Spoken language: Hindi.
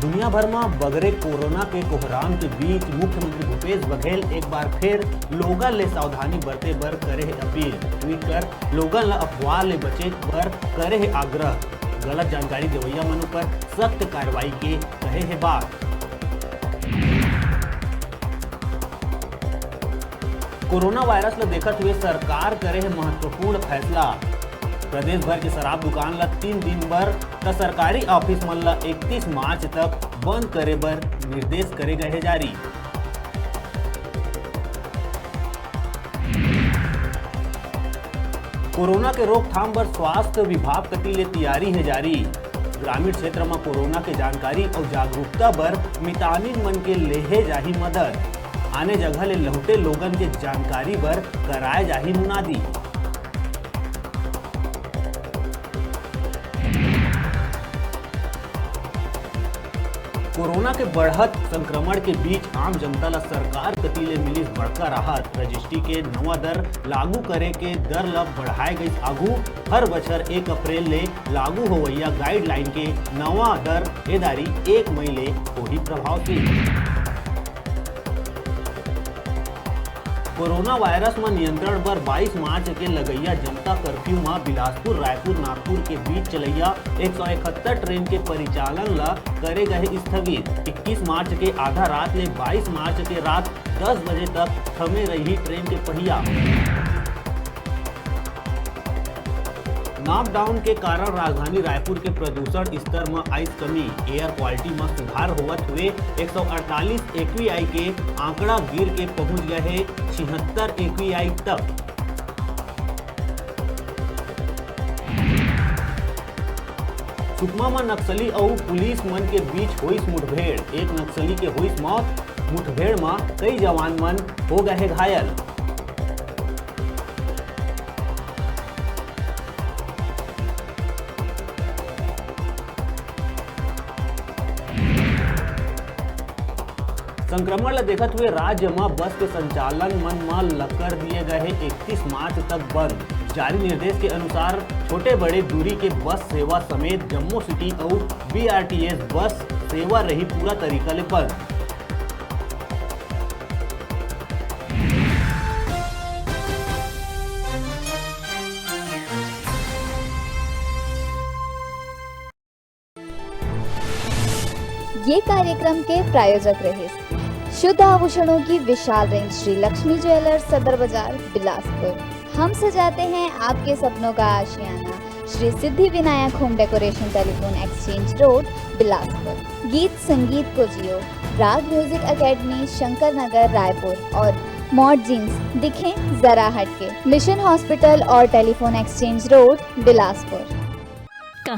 दुनिया भर में बगरे कोरोना के कोहराम के बीच मुख्यमंत्री भूपेश बघेल एक बार फिर लोगन ले सावधानी बरते बर करे है अपील। ट्वीट कर लोगन ला अफवाह ले बचे बर करे है आग्रह। गलत जानकारी देवैया मन पर सख्त कार्रवाई के कहे है बात। कोरोना वायरस ला देखत हुए सरकार करे है महत्वपूर्ण फैसला। प्रदेश भर के शराब दुकान ला 3 दिन बर त सरकारी ऑफिस मन ला 31 मार्च तक बंद करे बर निर्देश करे गए है जारी। कोरोना के रोकथाम बर स्वास्थ्य विभाग कती ले तैयारी है जारी। ग्रामीण क्षेत्र में कोरोना के जानकारी और जागरूकता बर मितानिन मन के लेहे जाही मदद। आने जगह ले लौटे लोगन के जानकारी बर कराए जाही मुनादी। कोरोना के बढ़त संक्रमण के बीच आम जनता ला सरकार कती ले मिलिस बड़का राहत। रजिस्ट्री के नवा दर लागू करे के दर ला बढ़ाए गई आगू। हर बछर 1 अप्रैल ले लागू होवैया गाइडलाइन के नवा दर एदारी 1 मई ले होही प्रभावशील। कोरोना वायरस में नियंत्रण पर 22 मार्च के लगैया जनता कर्फ्यू में बिलासपुर, रायपुर, नागपुर के बीच चलैया 171 ट्रेन के परिचालन ला करे गए स्थगित। 21 मार्च के आधा रात ले 22 मार्च के रात 10 बजे तक थमे रही ट्रेन के पहिया। लॉकडाउन के कारण राजधानी रायपुर के प्रदूषण स्तर में आई कमी। एयर क्वालिटी में सुधार होवत हुए 148 AQI के आंकड़ा गिर के पहुंच गए है 76 AQI तक। सुकमा में नक्सली और पुलिस मन के बीच हुई मुठभेड़। एक नक्सली के हुई मौत। मुठभेड़ में कई जवान मन हो गए हैं घायल। संक्रमण ला देखत हुए राज्य में बस के संचालन मन में कर दिए गए हैं 31 मार्च तक बंद। जारी निर्देश के अनुसार छोटे बड़े दूरी के बस सेवा समेत जम्मू सिटी और BRTS बस सेवा रही पूरा तरीका ले बंद। ये कार्यक्रम के प्रायोजक रहे शुद्ध आभूषणों की विशाल रेंज श्री लक्ष्मी ज्वेलर्स, सदर बाजार, बिलासपुर। हम सजाते हैं आपके सपनों का आशियाना। Shri Siddhi Vinayak home decoration, telephone exchange road, Bilaspur. गीत संगीत को जियो, राग म्यूजिक एकेडमी, शंकर नगर, रायपुर। और मॉड जीन्स दिखें जरा हटके, मिशन हॉस्पिटल और टेलीफोन एक्सचेंज रोड, बिलासपुर।